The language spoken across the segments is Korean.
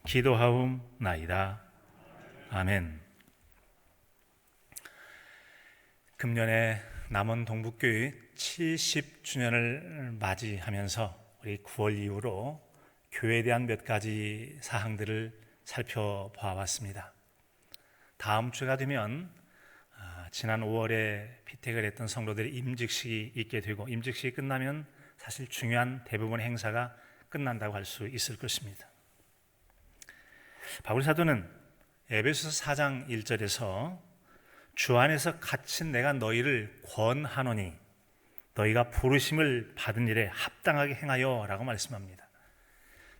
기도하옵나이다. 아멘. 금년에 남원 동북교회 70주년을 맞이하면서 우리 9월 이후로 교회에 대한 몇 가지 사항들을 살펴보았습니다. 다음 주가 되면 지난 5월에 피택을 했던 성도들의 임직식이 있게 되고, 임직식이 끝나면 사실 중요한 대부분의 행사가 끝난다고 할 수 있을 것입니다. 바울 사도는 에베소서 4장 1절에서 주 안에서 갇힌 내가 너희를 권하노니 너희가 부르심을 받은 일에 합당하게 행하여 라고 말씀합니다.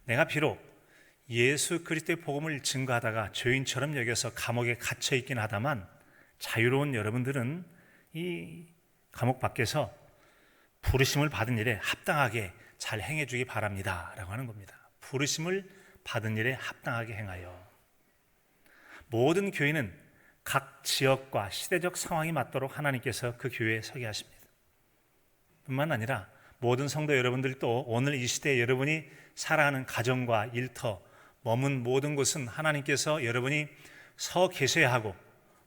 내가 비록 예수 그리스도의 복음을 증거하다가 죄인처럼 여겨서 감옥에 갇혀 있긴 하다만, 자유로운 여러분들은 이 감옥 밖에서 부르심을 받은 일에 합당하게 잘 행해주기 바랍니다 라고 하는 겁니다. 부르심을 받은 일에 합당하게 행하여. 모든 교회는 각 지역과 시대적 상황이 맞도록 하나님께서 그 교회에 서게 하십니다. 뿐만 아니라 모든 성도 여러분들도 오늘 이 시대에 여러분이 살아가는 가정과 일터, 머문 모든 곳은 하나님께서 여러분이 서 계셔야 하고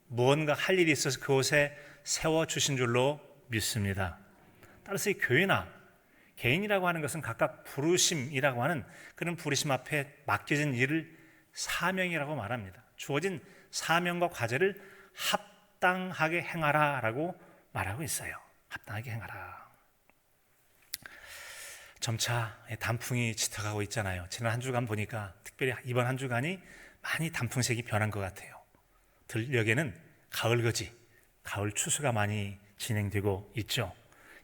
무언가 할 일이 있어서 그곳에 세워주신 줄로 믿습니다. 따라서 이 교회나 개인이라고 하는 것은 각각 부르심이라고 하는 그런 부르심 앞에 맡겨진 일을 사명이라고 말합니다. 주어진 사명과 과제를 합당하게 행하라 라고 말하고 있어요. 합당하게 행하라. 점차 단풍이 짙어가고 있잖아요. 지난 한 주간 보니까 특별히 이번 한 주간이 많이 단풍색이 변한 것 같아요. 들녘에는 가을거지, 가을 추수가 많이 진행되고 있죠.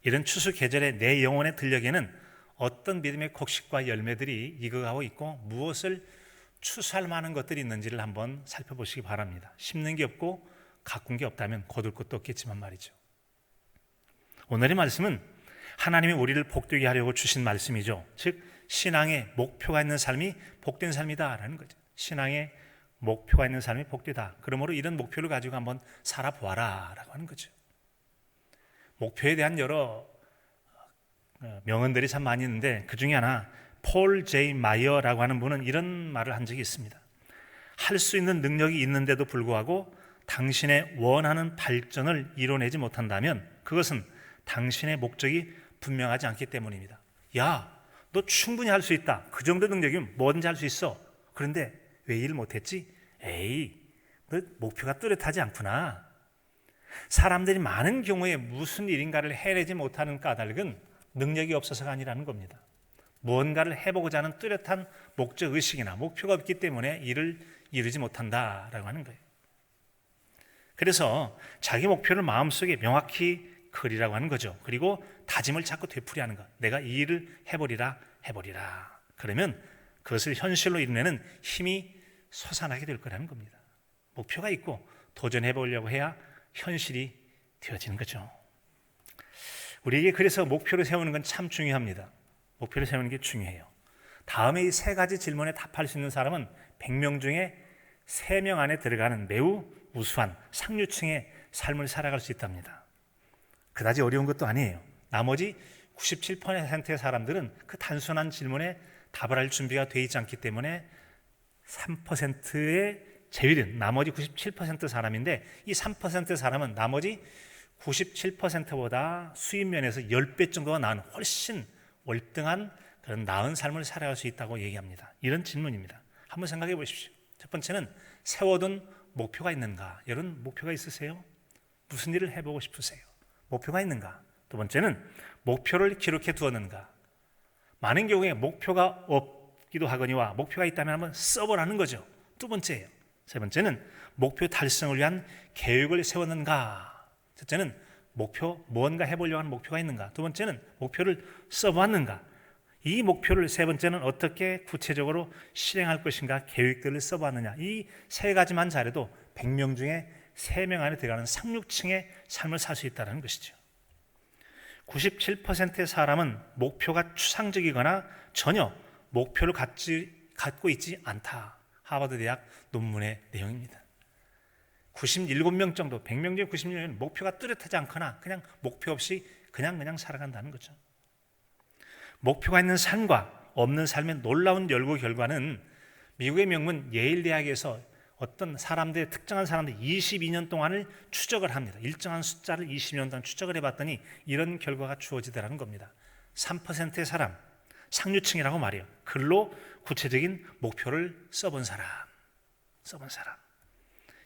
이런 추수 계절의 내 영혼의 들녘에는 어떤 믿음의 곡식과 열매들이 익어가고 있고 무엇을 추수할 만한 것들이 있는지를 한번 살펴보시기 바랍니다. 심는 게 없고 가꾼 게 없다면 거둘 것도 없겠지만 말이죠. 오늘의 말씀은 하나님이 우리를 복되게 하려고 주신 말씀이죠. 즉 신앙의 목표가 있는 삶이 복된 삶이다라는 거죠. 신앙의 목표가 있는 삶이 복되다. 그러므로 이런 목표를 가지고 한번 살아보아라 라고 하는 거죠. 목표에 대한 여러 명언들이 참 많이 있는데 그 중에 하나 폴 제이 마이어라고 하는 분은 이런 말을 한 적이 있습니다. 할 수 있는 능력이 있는데도 불구하고 당신의 원하는 발전을 이뤄내지 못한다면 그것은 당신의 목적이 분명하지 않기 때문입니다. 야, 너 충분히 할 수 있다. 그 정도 능력이면 뭐든지 할 수 있어. 그런데 왜 일 못했지? 에이, 너 목표가 뚜렷하지 않구나. 사람들이 많은 경우에 무슨 일인가를 해내지 못하는 까닭은 능력이 없어서가 아니라는 겁니다. 무언가를 해보고자 하는 뚜렷한 목적의식이나 목표가 없기 때문에 일을 이루지 못한다라고 하는 거예요. 그래서 자기 목표를 마음속에 명확히 그리라고 하는 거죠. 그리고 다짐을 자꾸 되풀이하는 것. 내가 이 일을 해보리라. 그러면 그것을 현실로 이루내는 힘이 솟아나게 될 거라는 겁니다. 목표가 있고 도전해보려고 해야 현실이 되어지는 거죠. 우리에게 그래서 목표를 세우는 건 참 중요합니다. 목표를 세우는 게 중요해요. 다음에 이 세 가지 질문에 답할 수 있는 사람은 100명 중에 3명 안에 들어가는 매우 우수한 상류층의 삶을 살아갈 수 있답니다. 그다지 어려운 것도 아니에요. 나머지 97%의 사람들은 그 단순한 질문에 답을 할 준비가 되어 있지 않기 때문에 3%의 제외된 나머지 97% 사람인데, 이 3% 사람은 나머지 97%보다 수입 면에서 10배 정도가 나은 훨씬 월등한 그런 나은 삶을 살아갈 수 있다고 얘기합니다. 이런 질문입니다. 한번 생각해 보십시오. 첫 번째는 세워둔 목표가 있는가? 여러분 목표가 있으세요? 무슨 일을 해보고 싶으세요? 목표가 있는가? 두 번째는 목표를 기록해 두었는가? 많은 경우에 목표가 없기도 하거니와 목표가 있다면 한번 써보라는 거죠. 두 번째예요. 세 번째는 목표 달성을 위한 계획을 세웠는가? 첫째는 목표, 무언가 해보려고 하는 목표가 있는가? 두 번째는 목표를 써봤는가? 이 목표를 세 번째는 어떻게 구체적으로 실행할 것인가? 계획들을 써봤느냐? 이 세 가지만 잘해도 100명 중에 3명 안에 들어가는 상류층의 삶을 살 수 있다는 것이죠. 97%의 사람은 목표가 추상적이거나 전혀 목표를 갖고 있지 않다. 하버드 대학 논문의 내용입니다. 97명 정도, 100명 중에 96명은 목표가 뚜렷하지 않거나 그냥 목표 없이 그냥 살아간다는 거죠. 목표가 있는 삶과 없는 삶의 놀라운 열구 결과는 미국의 명문 예일 대학에서 어떤 사람들, 특정한 사람들 22년 동안을 추적을 합니다. 일정한 숫자를 22년 동안 추적을 해봤더니 이런 결과가 주어지더라는 겁니다. 3%의 사람, 상류층이라고 말해요. 글로 구체적인 목표를 써본 사람.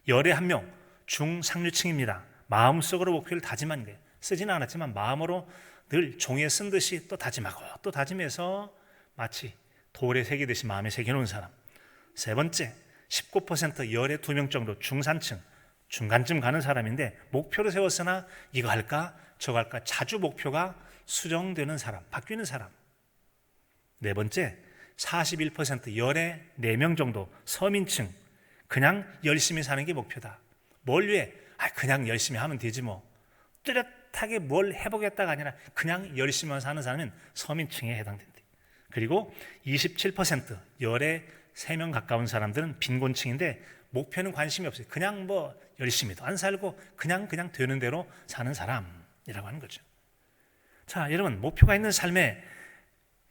열에 한 명, 중상류층입니다. 마음속으로 목표를 다짐한 거예요. 쓰지는 않았지만 마음으로 늘 종이에 쓴 듯이 또 다짐하고 또 다짐해서 마치 돌에 새기듯이 마음에 새겨놓은 사람. 세 번째, 19% 열에 2명 정도 중산층, 중간쯤 가는 사람인데 목표를 세웠으나 이거 할까 저거 할까 자주 목표가 수정되는 사람, 바뀌는 사람. 네 번째, 41% 열에 4명 정도 서민층, 그냥 열심히 사는 게 목표다. 뭘 위해? 그냥 열심히 하면 되지 뭐. 뚜렷하게 뭘 해보겠다가 아니라 그냥 열심히만 사는 사람은 서민층에 해당된다. 그리고 27% 열에 3명 가까운 사람들은 빈곤층인데 목표는 관심이 없어요. 그냥 뭐 열심히도 안 살고 그냥 되는 대로 사는 사람이라고 하는 거죠. 자, 여러분, 목표가 있는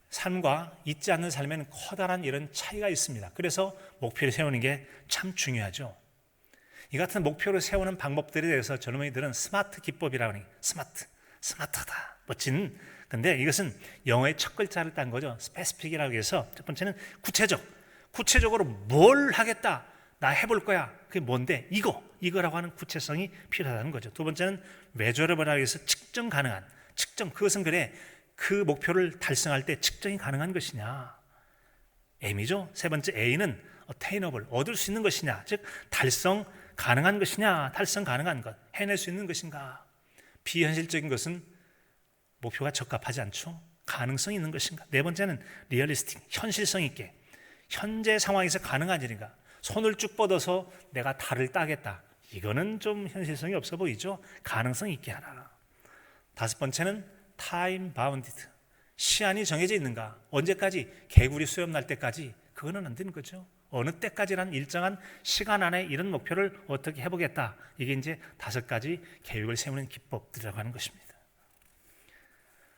삶과 있지 않는 삶에는 커다란 이런 차이가 있습니다. 그래서 목표를 세우는 게 참 중요하죠. 이 같은 목표를 세우는 방법들에 대해서 젊은이들은 스마트 기법이라고 하니, 스마트하다, 멋진. 근데 이것은 영어의 첫 글자를 딴 거죠. 스페시픽이라고 해서 첫 번째는 구체적으로 뭘 하겠다, 나 해볼 거야. 그게 뭔데? 이거라고 하는 구체성이 필요하다는 거죠. 두 번째는 measurable이라고 해서 측정 가능한, 그것은 그래, 그 목표를 달성할 때 측정이 가능한 것이냐, M이죠. 세 번째 A는 attainable, 얻을 수 있는 것이냐, 즉 달성 가능한 것이냐, 달성 가능한 것, 해낼 수 있는 것인가. 비현실적인 것은 목표가 적합하지 않죠. 가능성이 있는 것인가. 네 번째는 realistic, 현실성 있게, 현재 상황에서 가능한 일인가. 손을 쭉 뻗어서 내가 달을 따겠다, 이거는 좀 현실성이 없어 보이죠. 가능성 있게 하라. 다섯 번째는 time bounded, 시한이 정해져 있는가. 언제까지? 개구리 수염 날 때까지. 그거는 안 되는 거죠. 어느 때까지라는 일정한 시간 안에 이런 목표를 어떻게 해보겠다. 이게 이제 5가지 계획을 세우는 기법들이라고 하는 것입니다.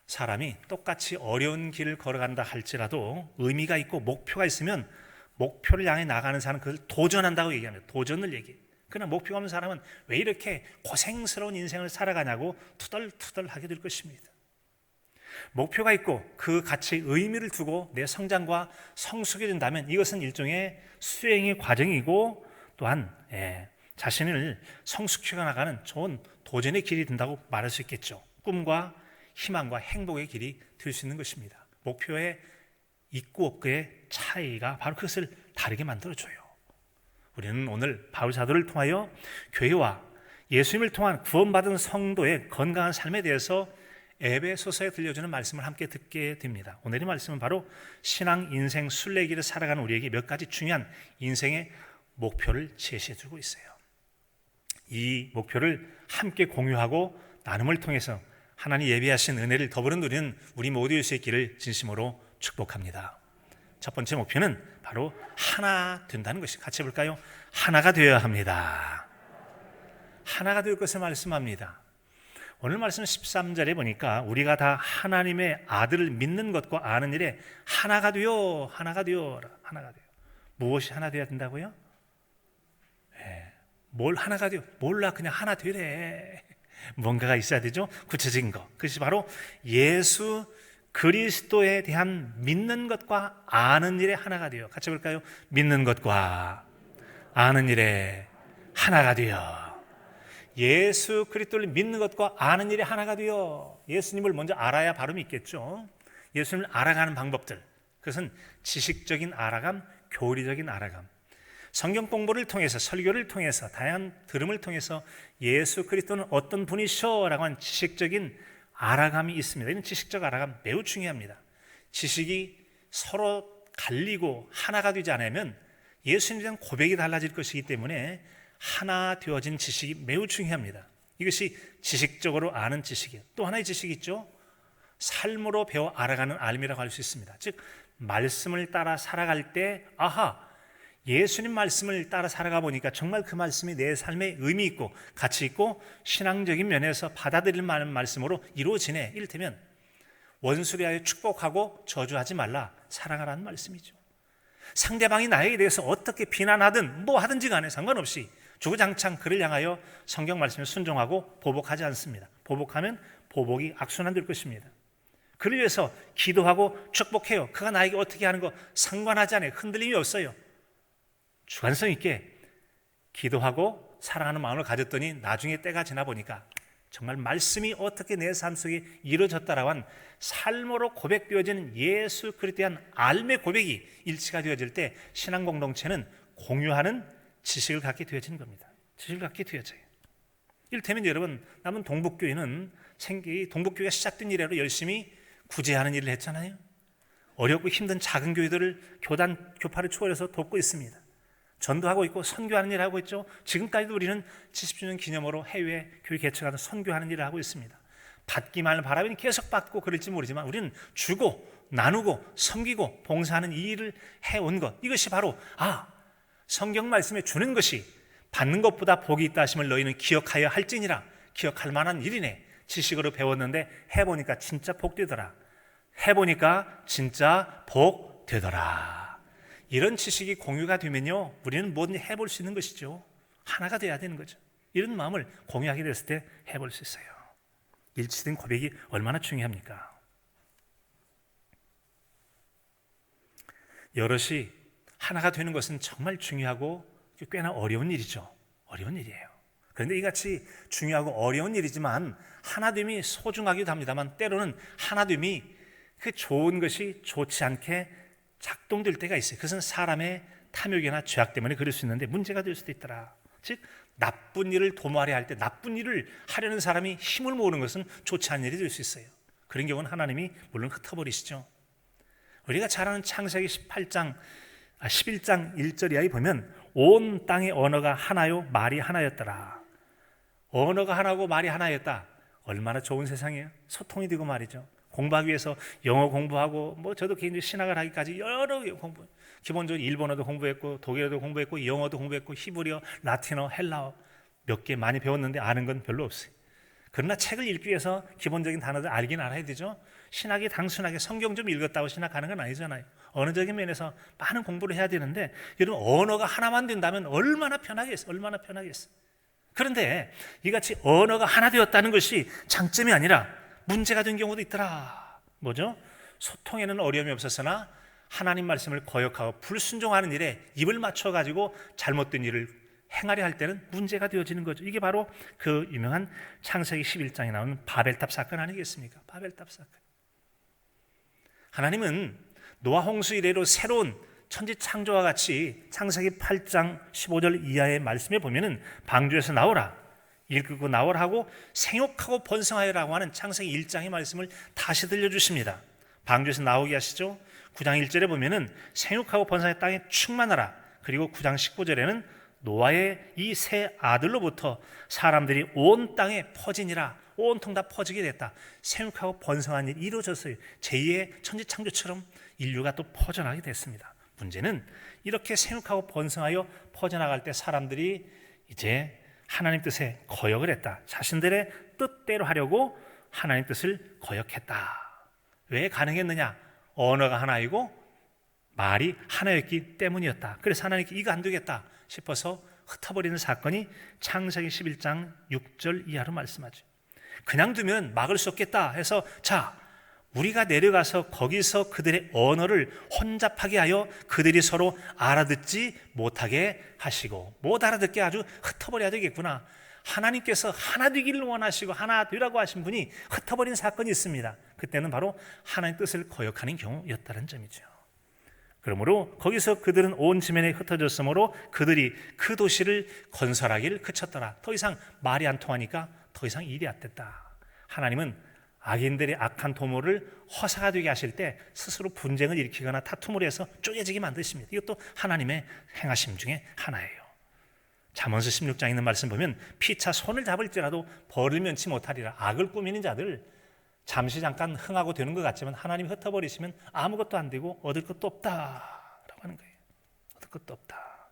사람이 똑같이 어려운 길을 걸어간다 할지라도 의미가 있고 목표가 있으면 목표를 향해 나가는 사람은 그걸 도전한다고 얘기합니다. 도전을 얘기해요. 그러나 목표가 없는 사람은 왜 이렇게 고생스러운 인생을 살아가냐고 투덜투덜하게 될 것입니다. 목표가 있고 그 가치에 의미를 두고 내 성장과 성숙이 된다면 이것은 일종의 수행의 과정이고 또한 자신을 성숙해 나가는 좋은 도전의 길이 된다고 말할 수 있겠죠. 꿈과 희망과 행복의 길이 될 수 있는 것입니다. 목표의 있고 없고의 차이가 바로 그것을 다르게 만들어줘요. 우리는 오늘 바울 사도를 통하여 교회와 예수님을 통한 구원받은 성도의 건강한 삶에 대해서 에베소서에 들려주는 말씀을 함께 듣게 됩니다. 오늘의 말씀은 바로 신앙 인생 순례길을 살아가는 우리에게 몇 가지 중요한 인생의 목표를 제시해 주고 있어요. 이 목표를 함께 공유하고 나눔을 통해서 하나님 예비하신 은혜를 더불어 누리는 우리 모두일 수 있기를 진심으로 축복합니다. 첫 번째 목표는 바로 하나 된다는 것이, 같이 해볼까요? 하나가 되어야 합니다. 하나가 될 것을 말씀합니다. 오늘 말씀 13절에 보니까 우리가 다 하나님의 아들을 믿는 것과 아는 일에 하나가 되어. 무엇이 하나 되어야 된다고요? 뭘 하나가 되어? 몰라, 그냥 하나 되래. 뭔가가 있어야 되죠. 구체적인 것. 그것이 바로 예수 그리스도에 대한 믿는 것과 아는 일에 하나가 되어. 같이 볼까요? 믿는 것과 아는 일에 하나가 되어. 예수 그리스도를 믿는 것과 아는 일에 하나가 되어. 예수님을 먼저 알아야 바로 믿겠죠. 예수님을 알아가는 방법들, 그것은 지식적인 알아감, 교리적인 알아감, 성경 공부를 통해서, 설교를 통해서, 다양한 들음을 통해서 예수 그리스도는 어떤 분이셔 라고 하는 지식적인 알아감이 있습니다. 이런 지식적 알아감 매우 중요합니다. 지식이 서로 갈리고 하나가 되지 않으면 예수님에 대한 고백이 달라질 것이기 때문에 하나 되어진 지식이 매우 중요합니다. 이것이 지식적으로 아는 지식이에요. 또 하나의 지식이 있죠. 삶으로 배워 알아가는 알미라고 할 수 있습니다. 즉 말씀을 따라 살아갈 때 예수님 말씀을 따라 살아가 보니까 정말 그 말씀이 내 삶에 의미 있고 가치 있고 신앙적인 면에서 받아들일 만한 말씀으로 이루어지네. 이를테면 원수를 하여 축복하고 저주하지 말라, 사랑하라는 말씀이죠. 상대방이 나에게 대해서 어떻게 비난하든 뭐 하든지 간에 상관없이 주구장창 그를 향하여 성경 말씀에 순종하고 보복하지 않습니다. 보복하면 보복이 악순환될 것입니다. 그를 위해서 기도하고 축복해요. 그가 나에게 어떻게 하는 거 상관하지 않아요. 흔들림이 없어요. 주관성 있게 기도하고 사랑하는 마음을 가졌더니 나중에 때가 지나 보니까 정말 말씀이 어떻게 내 삶 속에 이루어졌다라고 한 삶으로 고백되어지는 예수 그리스도에 대한 알매 고백이 일치가 되어질 때 신앙 공동체는 공유하는 지식을 갖게 되어지는 겁니다. 지식을 갖게 되어져요. 이를테면 여러분, 남은 동북교회는 동북교회가 시작된 이래로 열심히 구제하는 일을 했잖아요. 어렵고 힘든 작은 교회들을 교파를 초월해서 돕고 있습니다. 전도하고 있고 선교하는 일을 하고 있죠. 지금까지도 우리는 70주년 기념으로 해외 교회 개척하는 선교하는 일을 하고 있습니다. 받기만을 바라면 계속 받고 그럴지 모르지만 우리는 주고 나누고 섬기고 봉사하는 이 일을 해온 것, 이것이 바로 성경 말씀에 주는 것이 받는 것보다 복이 있다 하심을 너희는 기억하여 할지니라. 기억할 만한 일이네. 지식으로 배웠는데 해보니까 진짜 복되더라. 해보니까 진짜 복되더라. 이런 지식이 공유가 되면요, 우리는 뭐든 해볼 수 있는 것이죠. 하나가 돼야 되는 거죠. 이런 마음을 공유하게 됐을 때 해볼 수 있어요. 일치된 고백이 얼마나 중요합니까? 여럿이 하나가 되는 것은 정말 중요하고 꽤나 어려운 일이죠. 어려운 일이에요. 그런데 이같이 중요하고 어려운 일이지만 하나됨이 소중하기도 합니다만 때로는 하나됨이 그 좋은 것이 좋지 않게 작동될 때가 있어요. 그것은 사람의 탐욕이나 죄악 때문에 그럴 수 있는데 문제가 될 수도 있더라. 즉 나쁜 일을 도모하려 할 때 나쁜 일을 하려는 사람이 힘을 모으는 것은 좋지 않은 일이 될 수 있어요. 그런 경우는 하나님이 물론 흩어버리시죠. 우리가 잘 아는 창세기 11장 1절 이하에 보면 온 땅의 언어가 하나요 말이 하나였더라. 언어가 하나고 말이 하나였다. 얼마나 좋은 세상이에요. 소통이 되고 말이죠. 공부하기 위해서 영어 공부하고 저도 개인적으로 신학을 하기까지 여러 공부, 기본적으로 일본어도 공부했고 독일어도 공부했고 영어도 공부했고 히브리어, 라틴어, 헬라어 몇 개 많이 배웠는데 아는 건 별로 없어요. 그러나 책을 읽기 위해서 기본적인 단어들 알긴 알아야 되죠. 신학이 단순하게 성경 좀 읽었다고 신학하는 건 아니잖아요. 언어적인 면에서 많은 공부를 해야 되는데 여러분, 언어가 하나만 된다면 얼마나 편하겠어요. 얼마나 편하겠어요. 그런데 이같이 언어가 하나 되었다는 것이 장점이 아니라 문제가 된 경우도 있더라. 뭐죠? 소통에는 어려움이 없었으나 하나님 말씀을 거역하고 불순종하는 일에 입을 맞춰가지고 잘못된 일을 행하려 할 때는 문제가 되어지는 거죠. 이게 바로 그 유명한 창세기 11장에 나오는 바벨탑 사건 아니겠습니까? 바벨탑 사건. 하나님은 노아 홍수 이래로 새로운 천지 창조와 같이 창세기 8장 15절 이하의 말씀에 보면은 방주에서 나오라, 일끄고 나오라 하고 생육하고 번성하여라고 하는 창세기 1장의 말씀을 다시 들려주십니다. 방주에서 나오게 하시죠. 9장 1절에 보면은 생육하고 번성하여 땅에 충만하라. 그리고 9장 19절에는 노아의 이 세 아들로부터 사람들이 온 땅에 퍼지니라. 온통 다 퍼지게 됐다. 생육하고 번성한 일이 이루어졌어요. 제2의 천지창조처럼 인류가 또 퍼져나가게 됐습니다. 문제는 이렇게 생육하고 번성하여 퍼져나갈 때 사람들이 이제 하나님 뜻에 거역을 했다. 자신들의 뜻대로 하려고 하나님 뜻을 거역했다. 왜 가능했느냐? 언어가 하나이고 말이 하나였기 때문이었다. 그래서 하나님께 이거 안 되겠다 싶어서 흩어버리는 사건이 창세기 11장 6절 이하로 말씀하죠. 그냥 두면 막을 수 없겠다 해서 우리가 내려가서 거기서 그들의 언어를 혼잡하게 하여 그들이 서로 알아듣지 못하게 하시고, 못 알아듣게 아주 흩어버려야 되겠구나. 하나님께서 하나 되기를 원하시고 하나 되라고 하신 분이 흩어버린 사건이 있습니다. 그때는 바로 하나님의 뜻을 거역하는 경우였다는 점이죠. 그러므로 거기서 그들은 온 지면에 흩어졌으므로 그들이 그 도시를 건설하기를 그쳤더라. 더 이상 말이 안 통하니까 더 이상 일이 안 됐다. 하나님은 악인들의 악한 도모를 허사가 되게 하실 때 스스로 분쟁을 일으키거나 다툼을 해서 쪼개지게 만드십니다. 이것도 하나님의 행하심 중에 하나예요. 잠언서 16장에 있는 말씀 보면 피차 손을 잡을지라도 벌을 면치 못하리라. 악을 꾸미는 자들 잠시 잠깐 흥하고 되는 것 같지만 하나님 흩어버리시면 아무것도 안 되고 얻을 것도 없다라고 하는 거예요. 얻을 것도 없다.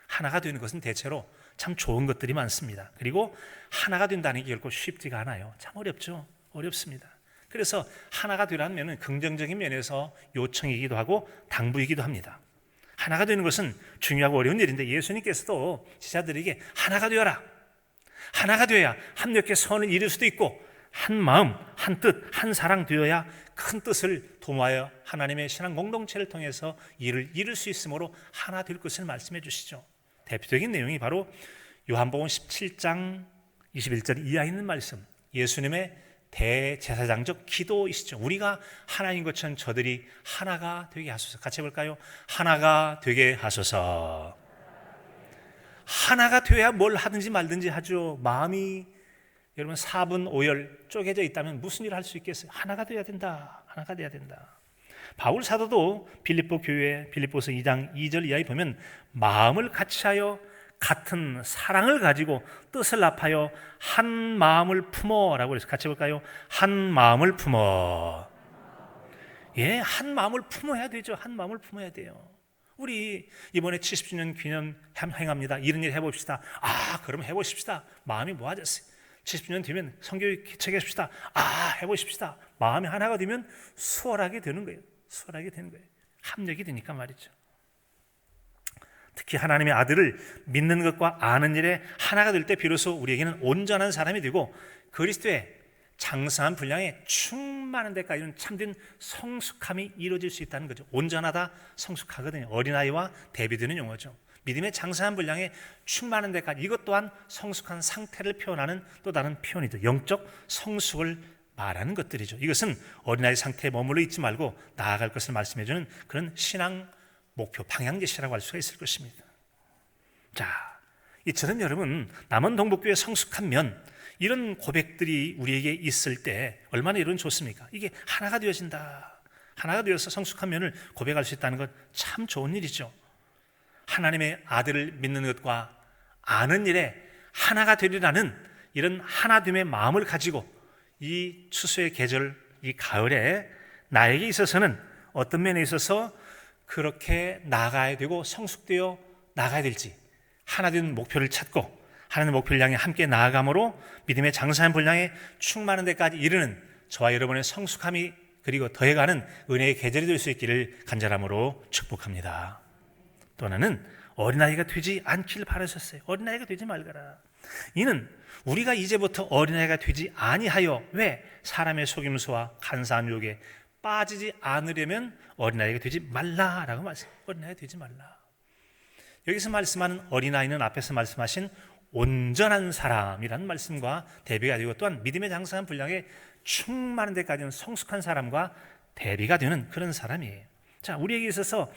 하나가 되는 것은 대체로 참 좋은 것들이 많습니다. 그리고 하나가 된다는 게 결코 쉽지가 않아요. 참 어렵죠. 어렵습니다. 그래서 하나가 되라는 면은 긍정적인 면에서 요청이기도 하고 당부이기도 합니다. 하나가 되는 것은 중요하고 어려운 일인데 예수님께서도 제자들에게 하나가 되어라. 하나가 되어야 합력해 선을 이룰 수도 있고 한 마음, 한 뜻, 한 사랑 되어야 큰 뜻을 도모하여 하나님의 신앙 공동체를 통해서 일을 이룰 수 있으므로 하나 될 것을 말씀해 주시죠. 대표적인 내용이 바로 요한복음 17장 21절 이하에 있는 말씀, 예수님의 대제사장적 기도이시죠. 우리가 하나인 것처럼 저들이 하나가 되게 하소서. 같이 해볼까요? 하나가 되게 하소서. 하나가 되어야 뭘 하든지 말든지 하죠. 마음이 여러분 4분 5열 쪼개져 있다면 무슨 일을 할 수 있겠어요? 하나가 되어야 된다. 하나가 되어야 된다. 바울 사도도 빌립보 교회 빌립보서 2장 2절 이하에 보면 마음을 같이하여 같은 사랑을 가지고 뜻을 합하여 한 마음을 품어라고 해서 같이 해볼까요? 한 마음을 품어. 예, 한 마음을 품어야 되죠. 한 마음을 품어야 돼요. 우리 이번에 70주년 기념 행합니다. 이런 일 해봅시다. 그럼 해보십시다. 마음이 모아졌어요. 70주년 되면 성교육 개척해봅시다. 해보십시다. 마음이 하나가 되면 수월하게 되는 거예요. 수월하게 되는 거예요. 합력이 되니까 말이죠. 특히 하나님의 아들을 믿는 것과 아는 일에 하나가 될 때 비로소 우리에게는 온전한 사람이 되고 그리스도의 장성한 분량에 충만한 데까지는 참된 성숙함이 이루어질 수 있다는 거죠. 온전하다, 성숙하거든요. 어린아이와 대비되는 용어죠. 믿음의 장성한 분량에 충만한 데까지, 이것 또한 성숙한 상태를 표현하는 또 다른 표현이죠. 영적 성숙을 말하는 것들이죠. 이것은 어린아이 상태에 머물러 있지 말고 나아갈 것을 말씀해주는 그런 신앙 목표, 방향제시라고 할 수가 있을 것입니다. 자, 이처럼 여러분 남원 동북교회 성숙한 면, 이런 고백들이 우리에게 있을 때 얼마나 이런 좋습니까? 이게 하나가 되어진다. 하나가 되어서 성숙한 면을 고백할 수 있다는 것 참 좋은 일이죠. 하나님의 아들을 믿는 것과 아는 일에 하나가 되리라는 이런 하나됨의 마음을 가지고 이 추수의 계절, 이 가을에 나에게 있어서는 어떤 면에 있어서 그렇게 나아가야 되고 성숙되어 나가야 될지 하나된 목표를 찾고 하나님의 목표를 향해 함께 나아감으로 믿음의 장성한 분량에 충만한 데까지 이르는 저와 여러분의 성숙함이 그리고 더해가는 은혜의 계절이 될 수 있기를 간절함으로 축복합니다. 또 하나는 어린아이가 되지 않길 바라셨어요. 어린아이가 되지 말거라. 이는 우리가 이제부터 어린아이가 되지 아니하여, 왜? 사람의 속임수와 간사한 유혹에 빠지지 않으려면 어린아이가 되지 말라라고 말씀해요. 어린아이가 되지 말라. 여기서 말씀하는 어린아이는 앞에서 말씀하신 온전한 사람이라는 말씀과 대비가 되고 또한 믿음의 장성한 분량에 충만한 데까지는 성숙한 사람과 대비가 되는 그런 사람이에요. 자, 우리에게 있어서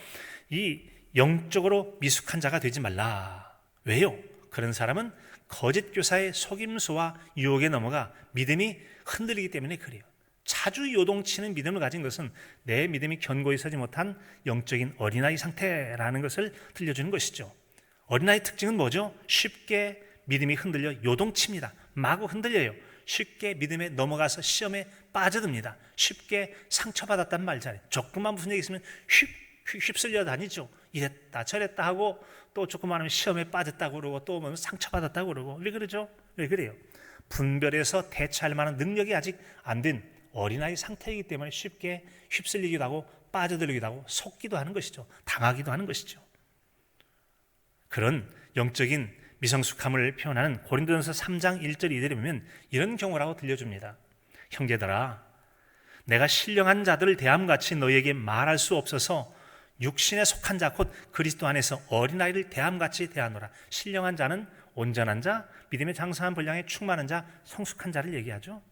이 영적으로 미숙한 자가 되지 말라. 왜요? 그런 사람은 거짓 교사의 속임수와 유혹에 넘어가 믿음이 흔들리기 때문에 그래요. 자주 요동치는 믿음을 가진 것은 내 믿음이 견고히 서지 못한 영적인 어린아이 상태라는 것을 들려주는 것이죠. 어린아이 특징은 뭐죠? 쉽게 믿음이 흔들려 요동칩니다. 마구 흔들려요. 쉽게 믿음에 넘어가서 시험에 빠져듭니다. 쉽게 상처받았단 말잖아요. 조금만 무슨 얘기 있으면 휩쓸려 다니죠. 이랬다 저랬다 하고 또 조금만 하면 시험에 빠졌다고 그러고 또 오면 상처받았다고 그러고. 왜 그러죠? 왜 그래요? 분별해서 대처할 만한 능력이 아직 안 된 어린아이 상태이기 때문에 쉽게 휩쓸리기도 하고 빠져들기도 하고 속기도 하는 것이죠. 당하기도 하는 것이죠. 그런 영적인 미성숙함을 표현하는 고린도전서 3장 1절 2절에 보면 이런 경우라고 들려줍니다. 형제들아, 내가 신령한 자들을 대함같이 너희에게 말할 수 없어서 육신에 속한 자 곧 그리스도 안에서 어린아이를 대함같이 대하노라. 신령한 자는 온전한 자, 믿음의 장성한 분량에 충만한 자, 성숙한 자를 얘기하죠.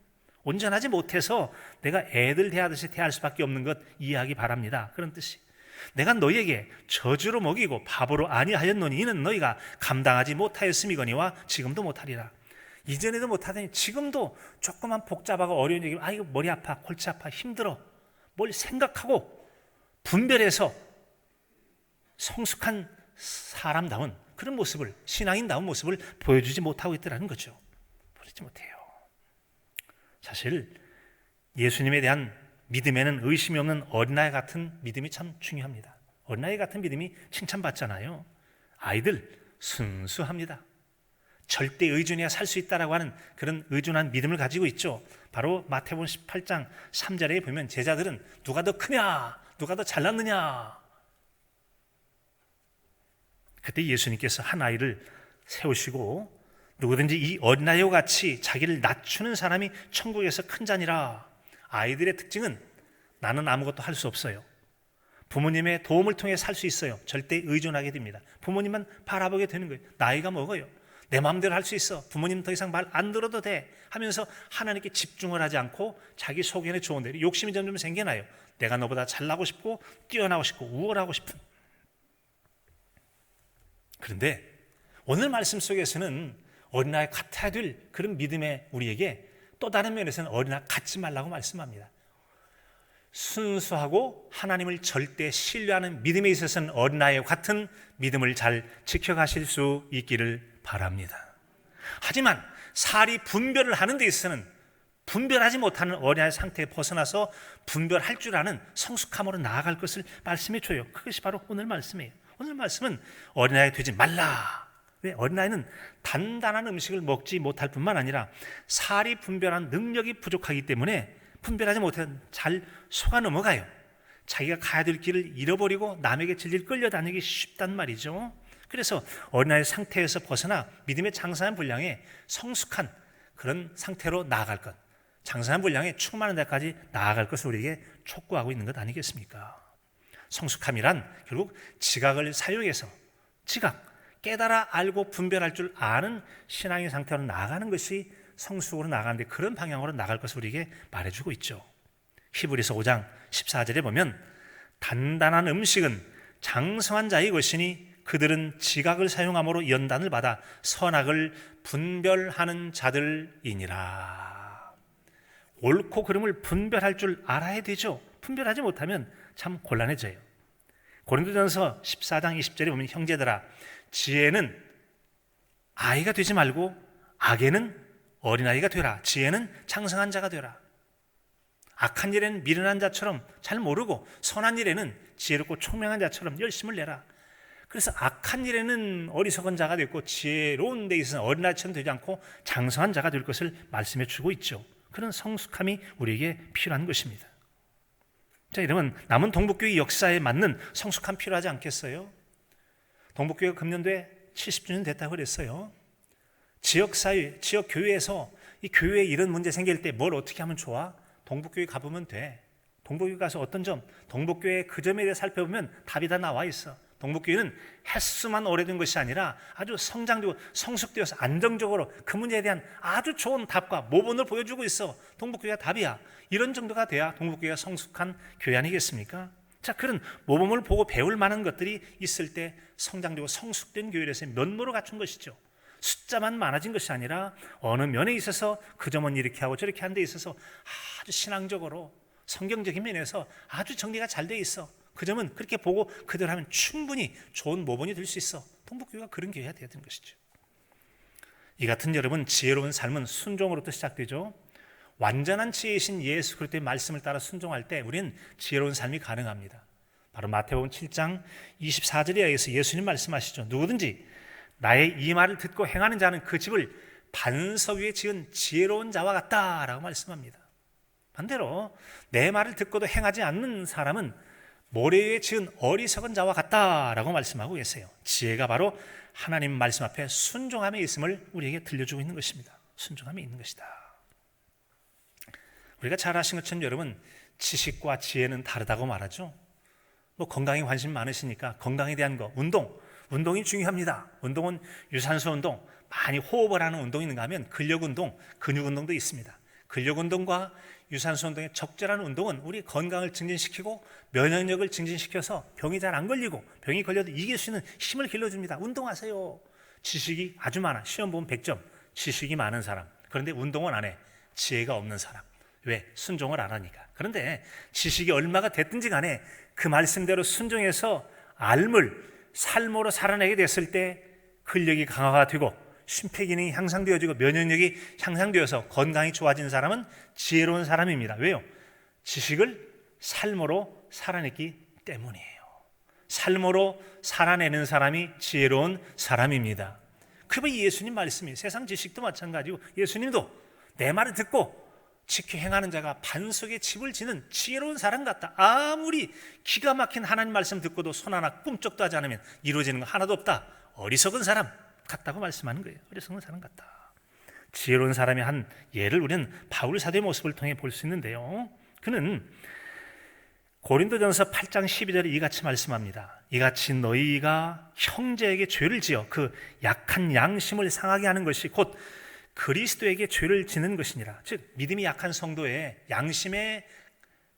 온전하지 못해서 내가 애들 대하듯이 대할 수밖에 없는 것 이해하기 바랍니다. 그런 뜻이. 내가 너희에게 저주로 먹이고 바보로 아니하였노니 이는 너희가 감당하지 못하였음이거니와 지금도 못하리라. 이전에도 못하더니 지금도 조그만 복잡하고 어려운 얘기를 이거 머리 아파, 골치 아파, 힘들어, 뭘 생각하고 분별해서 성숙한 사람다운 그런 모습을, 신앙인다운 모습을 보여주지 못하고 있더라는 거죠. 보여주지 못해요. 사실 예수님에 대한 믿음에는 의심이 없는 어린아이 같은 믿음이 참 중요합니다. 어린아이 같은 믿음이 칭찬받잖아요. 아이들 순수합니다. 절대 의존해야 살 수 있다라고 하는 그런 의존한 믿음을 가지고 있죠. 바로 마태복음 18장 3절에 보면 제자들은 누가 더 크냐, 누가 더 잘났느냐, 그때 예수님께서 한 아이를 세우시고 누구든지 이 어린아이와 같이 자기를 낮추는 사람이 천국에서 큰 자니라. 아이들의 특징은 나는 아무것도 할 수 없어요. 부모님의 도움을 통해 살 수 있어요. 절대 의존하게 됩니다. 부모님만 바라보게 되는 거예요. 나이가 먹어요. 내 마음대로 할 수 있어. 부모님 더 이상 말 안 들어도 돼 하면서 하나님께 집중을 하지 않고 자기 속에는 좋은 대로 욕심이 점점 생겨나요. 내가 너보다 잘나고 싶고 뛰어나고 싶고 우월하고 싶은. 그런데 오늘 말씀 속에서는 어린아이 같아야 될 그런 믿음의 우리에게 또 다른 면에서는 어린아이 같지 말라고 말씀합니다. 순수하고 하나님을 절대 신뢰하는 믿음에 있어서는 어린아이와 같은 믿음을 잘 지켜가실 수 있기를 바랍니다. 하지만 살이 분별을 하는 데 있어서는 분별하지 못하는 어린아이 상태에 벗어나서 분별할 줄 아는 성숙함으로 나아갈 것을 말씀해 줘요. 그것이 바로 오늘 말씀이에요. 오늘 말씀은 어린아이 되지 말라. 왜? 어린아이는 단단한 음식을 먹지 못할 뿐만 아니라 살이 분별한 능력이 부족하기 때문에 분별하지 못해 잘 속아 넘어가요. 자기가 가야 될 길을 잃어버리고 남에게 질질 끌려다니기 쉽단 말이죠. 그래서 어린아이 상태에서 벗어나 믿음의 장성한 분량에 성숙한 그런 상태로 나아갈 것, 장성한 분량에 충만한 데까지 나아갈 것을 우리에게 촉구하고 있는 것 아니겠습니까? 성숙함이란 결국 지각을 사용해서 깨달아 알고 분별할 줄 아는 신앙의 상태로 나아가는 것이 성숙으로 나아가는데 그런 방향으로 나아갈 것을 우리에게 말해주고 있죠. 히브리서 5장 14절에 보면 단단한 음식은 장성한 자의 것이니 그들은 지각을 사용함으로 연단을 받아 선악을 분별하는 자들이니라. 옳고 그름을 분별할 줄 알아야 되죠. 분별하지 못하면 참 곤란해져요. 고린도전서 14장 20절에 보면 형제들아 지혜는 아이가 되지 말고 악에는 어린아이가 되라. 지혜는 장성한 자가 되라. 악한 일에는 미련한 자처럼 잘 모르고 선한 일에는 지혜롭고 총명한 자처럼 열심을 내라. 그래서 악한 일에는 어리석은 자가 됐고 지혜로운 데 있어서 어린아이처럼 되지 않고 장성한 자가 될 것을 말씀해 주고 있죠. 그런 성숙함이 우리에게 필요한 것입니다. 자, 이러면 남은 동북교회 역사에 맞는 성숙함 필요하지 않겠어요? 동북교회가 금년도에 70주년 됐다고 그랬어요. 지역사회, 지역교회에서 이 교회에 이런 문제 생길 때 뭘 어떻게 하면 좋아? 동북교회 가보면 돼. 동북교회 가서 어떤 점, 동북교회 그 점에 대해 살펴보면 답이 다 나와 있어. 동북교회는 횟수만 오래된 것이 아니라 아주 성장되고 성숙되어서 안정적으로 그 문제에 대한 아주 좋은 답과 모본을 보여주고 있어. 동북교회가 답이야. 이런 정도가 돼야 동북교회가 성숙한 교회 아니겠습니까? 자, 그런 모범을 보고 배울 만한 것들이 있을 때 성장되고 성숙된 교회에서 면모를 갖춘 것이죠. 숫자만 많아진 것이 아니라 어느 면에 있어서 그 점은 이렇게 하고 저렇게 하는 데 있어서 아주 신앙적으로 성경적인 면에서 아주 정리가 잘 돼 있어. 그 점은 그렇게 보고 그대로 하면 충분히 좋은 모범이 될 수 있어. 동북교회가 그런 교회가 되어야 되는 것이죠. 이 같은 여러분 지혜로운 삶은 순종으로부터 시작되죠. 완전한 지혜이신 예수 그리스도의 말씀을 따라 순종할 때 우리는 지혜로운 삶이 가능합니다. 바로 마태복음 7장 24절에 의해서 예수님 말씀하시죠. 누구든지 나의 이 말을 듣고 행하는 자는 그 집을 반석 위에 지은 지혜로운 자와 같다라고 말씀합니다. 반대로 내 말을 듣고도 행하지 않는 사람은 모래 위에 지은 어리석은 자와 같다라고 말씀하고 계세요. 지혜가 바로 하나님 말씀 앞에 순종함에 있음을 우리에게 들려주고 있는 것입니다. 순종함에 있는 것이다. 우리가 잘 아시는 것처럼 여러분 지식과 지혜는 다르다고 말하죠. 건강에 관심 많으시니까 건강에 대한 거, 운동이 중요합니다. 운동은 유산소 운동, 많이 호흡을 하는 운동이 있는가 하면 근력 운동, 근육 운동도 있습니다. 근력 운동과 유산소 운동의 적절한 운동은 우리 건강을 증진시키고 면역력을 증진시켜서 병이 잘 안 걸리고 병이 걸려도 이길 수 있는 힘을 길러줍니다. 운동하세요. 지식이 아주 많아. 시험 보면 100점. 지식이 많은 사람. 그런데 운동은 안 해. 지혜가 없는 사람. 왜? 순종을 안 하니까. 그런데 지식이 얼마가 됐든지 간에 그 말씀대로 순종해서 삶으로 살아내게 됐을 때 근력이 강화가 되고 심폐기능이 향상되어지고 면역력이 향상되어서 건강이 좋아진 사람은 지혜로운 사람입니다. 왜요? 지식을 삶으로 살아냈기 때문이에요. 삶으로 살아내는 사람이 지혜로운 사람입니다. 그게 예수님 말씀이에요. 세상 지식도 마찬가지고 예수님도 내 말을 듣고 지켜 행하는 자가 반석에 집을 지는 지혜로운 사람 같다. 아무리 기가 막힌 하나님 말씀 듣고도 손 하나 꿈쩍도 하지 않으면 이루어지는 거 하나도 없다. 어리석은 사람 같다고 말씀하는 거예요. 어리석은 사람 같다. 지혜로운 사람의 한 예를 우리는 바울 사도의 모습을 통해 볼 수 있는데요. 그는 고린도전서 8장 12절에 이같이 말씀합니다. 이같이 너희가 형제에게 죄를 지어 그 약한 양심을 상하게 하는 것이 곧 그리스도에게 죄를 지는 것이니라. 즉 믿음이 약한 성도의 양심에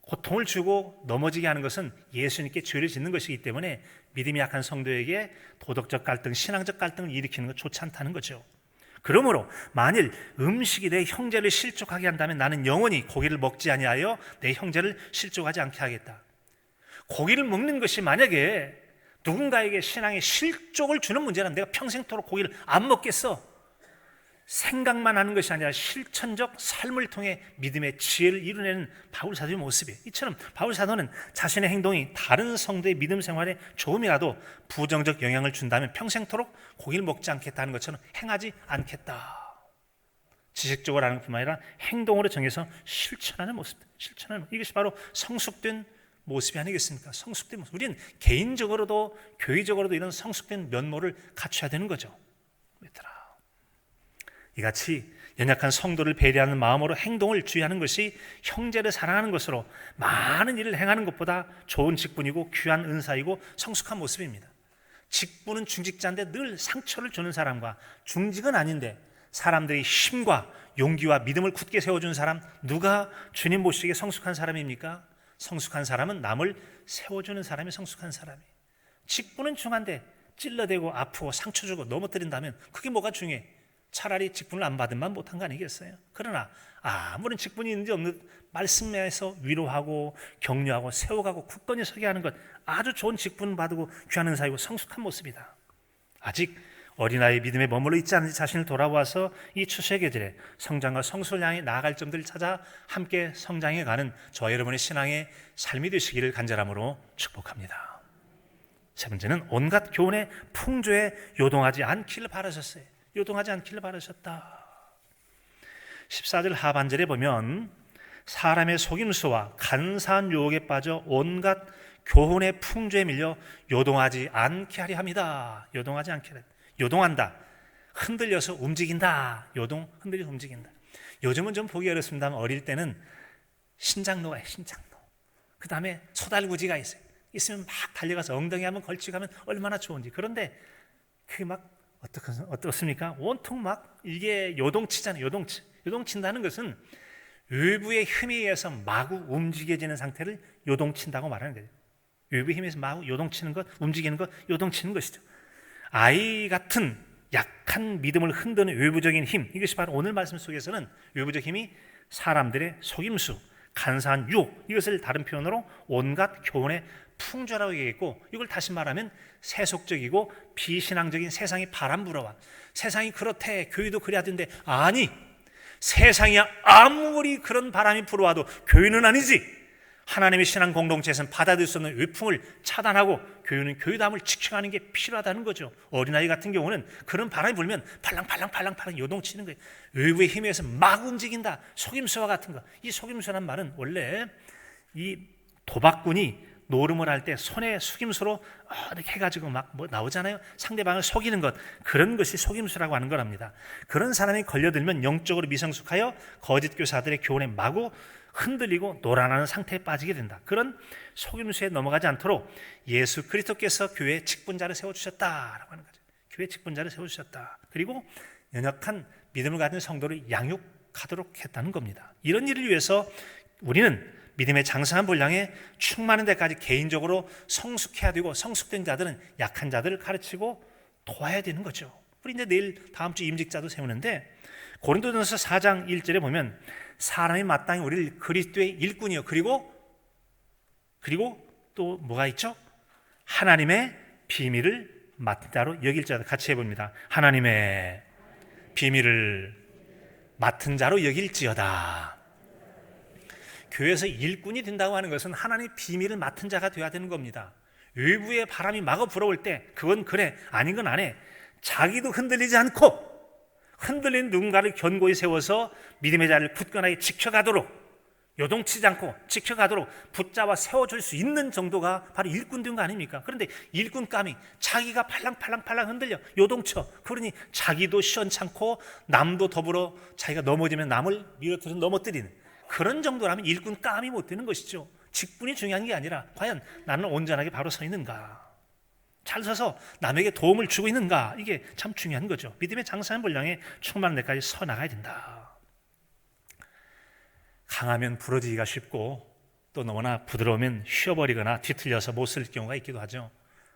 고통을 주고 넘어지게 하는 것은 예수님께 죄를 짓는 것이기 때문에 믿음이 약한 성도에게 도덕적 갈등, 신앙적 갈등을 일으키는 것 좋지 않다는 거죠. 그러므로 만일 음식이 내 형제를 실족하게 한다면 나는 영원히 고기를 먹지 아니하여 내 형제를 실족하지 않게 하겠다. 고기를 먹는 것이 만약에 누군가에게 신앙에 실족을 주는 문제라면 내가 평생토록 고기를 안 먹겠어. 생각만 하는 것이 아니라 실천적 삶을 통해 믿음의 지혜를 이루내는 바울 사도의 모습이에요. 이처럼 바울 사도는 자신의 행동이 다른 성도의 믿음 생활에 조금이라도 부정적 영향을 준다면 평생토록 고기를 먹지 않겠다는 것처럼 행하지 않겠다. 지식적으로 하는 것뿐만 아니라 행동으로 정해서 실천하는 모습. 실천하는 모습. 이것이 바로 성숙된 모습이 아니겠습니까? 성숙된 모습. 우리는 개인적으로도 교회적으로도 이런 성숙된 면모를 갖춰야 되는 거죠. 이같이 연약한 성도를 배려하는 마음으로 행동을 주의하는 것이 형제를 사랑하는 것으로 많은 일을 행하는 것보다 좋은 직분이고 귀한 은사이고 성숙한 모습입니다. 직분은 중직자인데 늘 상처를 주는 사람과 중직은 아닌데 사람들이 힘과 용기와 믿음을 굳게 세워준 사람, 누가 주님 보시기에 성숙한 사람입니까? 성숙한 사람은 남을 세워주는 사람이 성숙한 사람이에요. 직분은 중한데 찔러대고 아프고 상처 주고 넘어뜨린다면 그게 뭐가 중요해? 차라리 직분을 안 받으면 못한 거 아니겠어요? 그러나 아무런 직분이 있는지 없는 말씀에서 위로하고 격려하고 세워가고 굳건히 서게 하는 것, 아주 좋은 직분 받고 귀한 은사이고 성숙한 모습이다. 아직 어린아이 믿음에 머물러 있지 않은 자신을 돌아와서 이 추수의 계절에 성장과 성수를 향해 나아갈 점들을 찾아 함께 성장해가는 저와 여러분의 신앙의 삶이 되시기를 간절함으로 축복합니다. 세 번째는 온갖 교훈의 풍조에 요동하지 않기를 바라셨어요. 요동하지 않기를 바라셨다. 14절 하반절에 보면 사람의 속임수와 간사한 유혹에 빠져 온갖 교훈의 풍조에 밀려 요동하지 않게 하려 합니다. 요동하지 않게 하려. 요동한다. 흔들려서 움직인다. 요동, 흔들려서 움직인다. 요즘은 좀 보기 어렵습니다만 어릴 때는 신장로가 있어요. 신장로. 그 다음에 소달구지가 있어요. 있으면 막 달려가서 엉덩이 한번 걸치고 가면 얼마나 좋은지. 그런데 그게 막 어떻습니까? 온통 막 이게 요동치잖아요. 요동친다는 것은 외부의 힘에 의해서 마구 움직여지는 상태를 요동친다고 말하는 거예요. 외부의 힘에서 마구 요동치는 것, 움직이는 것, 요동치는 것이죠. 아이 같은 약한 믿음을 흔드는 외부적인 힘, 이것이 바로 오늘 말씀 속에서는 외부적 힘이 사람들의 속임수, 간사한 유혹, 이것을 다른 표현으로 온갖 교훈의 풍조라고 얘기했고, 이걸 다시 말하면 세속적이고 비신앙적인 세상이 바람 불어와 세상이 그렇대, 교회도 그래야 되는데, 아니, 세상이 아무리 그런 바람이 불어와도 교회는 아니지. 하나님의 신앙 공동체에서는 받아들일 수 없는 외풍을 차단하고 교회는 교회담을 지켜가는 게 필요하다는 거죠. 어린아이 같은 경우는 그런 바람이 불면 팔랑팔랑 요동치는 거예요. 외부의 힘에 의해서 막 움직인다. 속임수와 같은 거. 이 속임수란 말은 원래 이 도박꾼이 노름을 할 때 손에 속임수로 이렇게 해가지고 막 뭐 나오잖아요. 상대방을 속이는 것, 그런 것이 속임수라고 하는 거랍니다. 그런 사람이 걸려들면 영적으로 미성숙하여 거짓 교사들의 교훈에 마구 흔들리고 노란하는 상태에 빠지게 된다. 그런 속임수에 넘어가지 않도록 예수 그리스도께서 교회의 직분자를 세워주셨다라고 하는 거죠. 교회의 직분자를 세워주셨다. 그리고 연약한 믿음을 가진 성도를 양육하도록 했다는 겁니다. 이런 일을 위해서 우리는 믿음의 장성한 분량에 충만한 데까지 개인적으로 성숙해야 되고, 성숙된 자들은 약한 자들을 가르치고 도와야 되는 거죠. 우리 이제 내일 다음 주 임직자도 세우는데 고린도전서 4장 1절에 보면 사람이 마땅히 우리를 그리스도의 일꾼이요, 그리고 또 뭐가 있죠? 하나님의 비밀을 맡은 자로 여길 자다. 같이 해봅니다. 하나님의 비밀을 맡은 자로 여길지어다. 교회에서 일꾼이 된다고 하는 것은 하나님의 비밀을 맡은 자가 되어야 되는 겁니다. 외부의 바람이 마구 불어올 때 그건 그래, 아닌 건 안 해. 자기도 흔들리지 않고 흔들린 누군가를 견고히 세워서 믿음의 자리를 굳건하게 지켜가도록 요동치지 않고 지켜가도록 붙잡아 세워줄 수 있는 정도가 바로 일꾼 된 거 아닙니까? 그런데 일꾼감이 자기가 팔랑팔랑 흔들려 요동쳐. 그러니 자기도 시원찮고 남도 더불어 자기가 넘어지면 남을 밀어뜨려 넘어뜨리는 그런 정도라면 일꾼감이 못 되는 것이죠. 직분이 중요한 게 아니라 과연 나는 온전하게 바로 서 있는가, 잘 서서 남에게 도움을 주고 있는가, 이게 참 중요한 거죠. 믿음의 장사한 분량에 충만한 데까지 서 나가야 된다. 강하면 부러지기가 쉽고 또 너무나 부드러우면 휘어버리거나 뒤틀려서 못 쓸 경우가 있기도 하죠.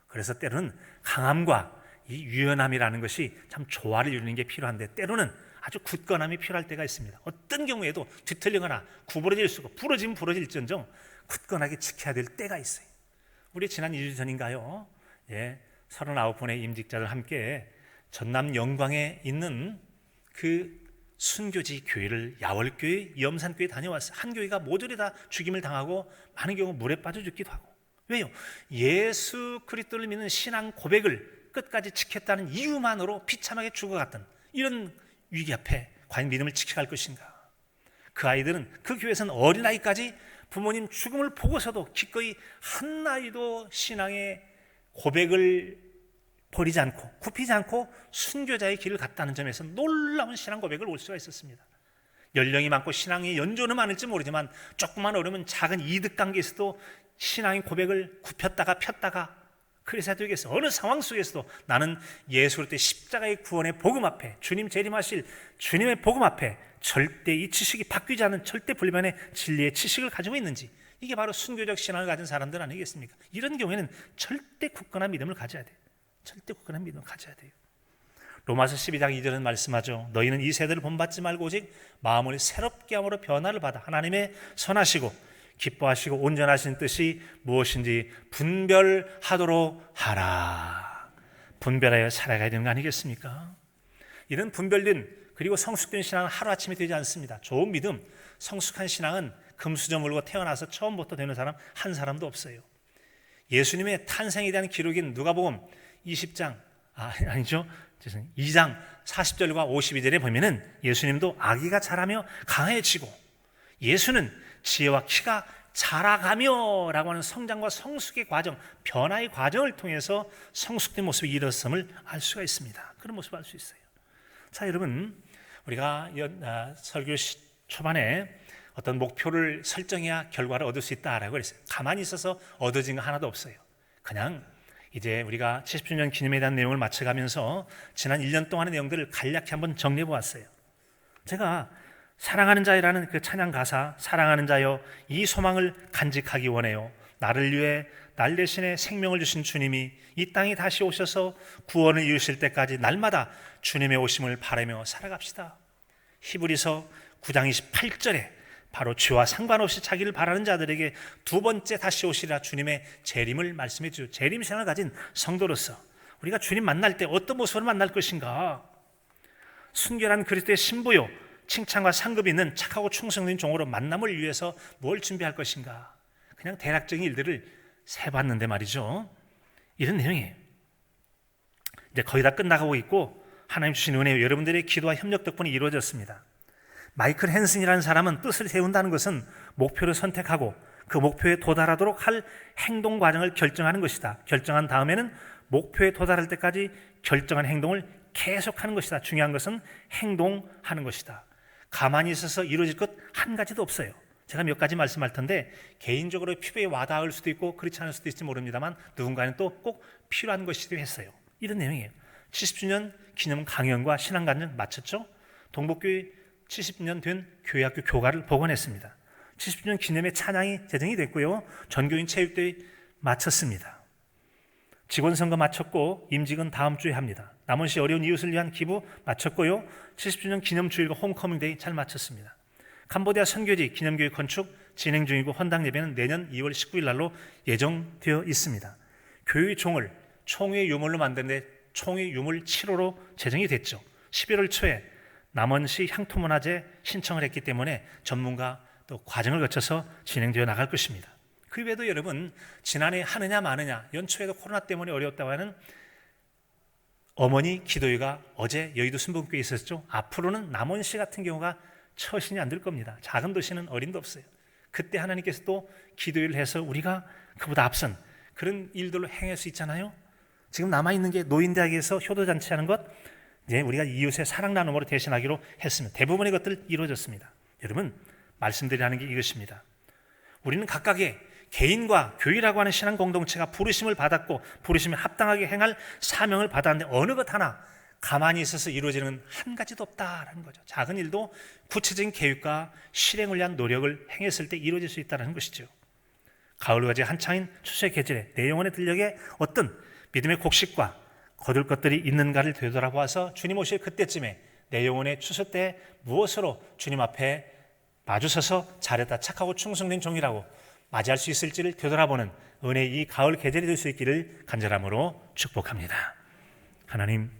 그래서 때로는 강함과 이 유연함이라는 것이 참 조화를 이루는 게 필요한데 때로는 아주 굳건함이 필요할 때가 있습니다. 어떤 경우에도 뒤틀리거나 구부러질 수 있고 부러지면 부러질지언정 굳건하게 지켜야 될 때가 있어요. 우리 지난 2주 전인가요? 39분의 임직자들 함께 전남 영광에 있는 그 순교지 교회를 야월교회, 염산교회 다녀왔어요. 한 교회가 모조리 다 죽임을 당하고 많은 경우 물에 빠져 죽기도 하고. 왜요? 예수 그리스도를 믿는 신앙 고백을 끝까지 지켰다는 이유만으로 비참하게 죽어갔던 이런 위기 앞에 과연 믿음을 지켜갈 것인가? 그 아이들은 그 교회에서는 어린아이까지 부모님 죽음을 보고서도 기꺼이 한 아이도 신앙의 고백을 버리지 않고 굽히지 않고 순교자의 길을 갔다는 점에서 놀라운 신앙 고백을 올 수가 있었습니다. 연령이 많고 신앙의 연조는 많을지 모르지만 조금만 어려면 작은 이득 관계에서도 신앙의 고백을 굽혔다가 폈다가 그래서 되겠어. 어느 상황 속에서도 나는 예수 그리스도의 십자가의 구원의 복음 앞에 주님 재림하실 주님의 복음 앞에 절대 이 지식이 바뀌지 않는 절대 불변의 진리의 지식을 가지고 있는지, 이게 바로 순교적 신앙을 가진 사람들 아니겠습니까? 이런 경우에는 절대 굳건한 믿음을 가져야 돼요. 절대 굳건한 믿음을 가져야 돼요. 로마서 12장 2절은 말씀하죠. 너희는 이 세대를 본받지 말고 오직 마음을 새롭게 함으로 변화를 받아 하나님의 선하시고 기뻐하시고 온전하신 뜻이 무엇인지 분별하도록 하라. 분별하여 살아가야 되는 거 아니겠습니까? 이런 분별된 그리고 성숙된 신앙은 하루아침에 되지 않습니다. 좋은 믿음, 성숙한 신앙은 금수저 물고 태어나서 처음부터 되는 사람 한 사람도 없어요. 예수님의 탄생에 대한 기록인 누가복음 20장, 아니죠. 2장 40절과 52절에 보면은 예수님도 아기가 자라며 강해지고 예수는 지혜와 키가 자라가며 라고 하는 성장과 성숙의 과정, 변화의 과정을 통해서 성숙된 모습이 일어섰음을 알 수가 있습니다. 그런 모습을 알 수 있어요. 자, 여러분, 우리가 설교 초반에 어떤 목표를 설정해야 결과를 얻을 수 있다라고 그랬어요. 가만히 있어서 얻어진 거 하나도 없어요. 그냥 이제 우리가 70주년 기념에 대한 내용을 맞춰가면서 지난 1년 동안의 내용들을 간략히 한번 정리해 보았어요. 제가 사랑하는 자여라는 그 찬양 가사, 사랑하는 자여 이 소망을 간직하기 원해요. 나를 위해 날 대신에 생명을 주신 주님이 이 땅에 다시 오셔서 구원을 이루실 때까지 날마다 주님의 오심을 바라며 살아갑시다. 히브리서 9장 28절에 바로 죄와 상관없이 자기를 바라는 자들에게 두 번째 다시 오시리라 주님의 재림을 말씀해 주죠. 재림 신앙을 가진 성도로서 우리가 주님 만날 때 어떤 모습으로 만날 것인가? 순결한 그리스도의 신부요, 칭찬과 상급이 있는 착하고 충성된 종으로 만남을 위해서 뭘 준비할 것인가? 그냥 대략적인 일들을 세봤는데 말이죠. 이런 내용이에요. 이제 거의 다 끝나가고 있고 하나님 주신 은혜, 여러분들의 기도와 협력 덕분에 이루어졌습니다. 마이클 헨슨이라는 사람은 뜻을 세운다는 것은 목표를 선택하고 그 목표에 도달하도록 할 행동 과정을 결정하는 것이다. 결정한 다음에는 목표에 도달할 때까지 결정한 행동을 계속하는 것이다. 중요한 것은 행동하는 것이다. 가만히 있어서 이루어질 것 한 가지도 없어요. 제가 몇 가지 말씀할 텐데 개인적으로 피부에 와닿을 수도 있고 그렇지 않을 수도 있을지 모릅니다만 누군가는 또 꼭 필요한 것이기도 했어요. 이런 내용이에요. 70주년 기념 강연과 신앙관전 마쳤죠. 동북교회 70년 된 교회학교 교가를 복원했습니다. 70주년 기념의 찬양이 제정이 됐고요. 전교인 체육대회 마쳤습니다. 직원선거 마쳤고 임직은 다음 주에 합니다. 남은 시 어려운 이웃을 위한 기부 마쳤고요. 70주년 기념주일과 홈커밍데이 잘 마쳤습니다. 캄보디아 선교지 기념교회 건축 진행 중이고 헌당 예배는 내년 2월 19일 날로 예정되어 있습니다. 교회 종을 총회 유물로 만드는데 총회 유물 7호로 제정이 됐죠. 11월 초에 남원시 향토문화재 신청을 했기 때문에 전문가 또 과정을 거쳐서 진행되어 나갈 것입니다. 그 외에도 여러분 지난해 하느냐 마느냐 연초에도 코로나 때문에 어려웠다고 하는 어머니 기도회가 어제 여의도 순복음교회에 있었죠. 앞으로는 남원시 같은 경우가 처신이 안 될 겁니다. 작은 도시는 어림도 없어요. 그때 하나님께서 또 기도를 해서 우리가 그보다 앞선 그런 일들로 행할 수 있잖아요. 지금 남아있는 게 노인대학에서 효도잔치하는 것, 이제 우리가 이웃의 사랑 나눔으로 대신하기로 했습니다. 대부분의 것들 이루어졌습니다. 여러분, 말씀드리라는 게 이것입니다. 우리는 각각의 개인과 교회라고 하는 신앙 공동체가 부르심을 받았고 부르심에 합당하게 행할 사명을 받았는데 어느 것 하나 가만히 있어서 이루어지는 한 가지도 없다라는 거죠. 작은 일도 구체적인 계획과 실행을 위한 노력을 행했을 때 이루어질 수 있다는 것이죠. 가을과제 한창인 추수의 계절에 내 영혼의 들녘에 어떤 믿음의 곡식과 거둘 것들이 있는가를 되돌아보아서 주님 오실 그때쯤에 내 영혼의 추수 때 무엇으로 주님 앞에 마주서서 잘했다 착하고 충성된 종이라고 맞이할 수 있을지를 되돌아보는 은혜의 이 가을 계절이 될 수 있기를 간절함으로 축복합니다. 하나님,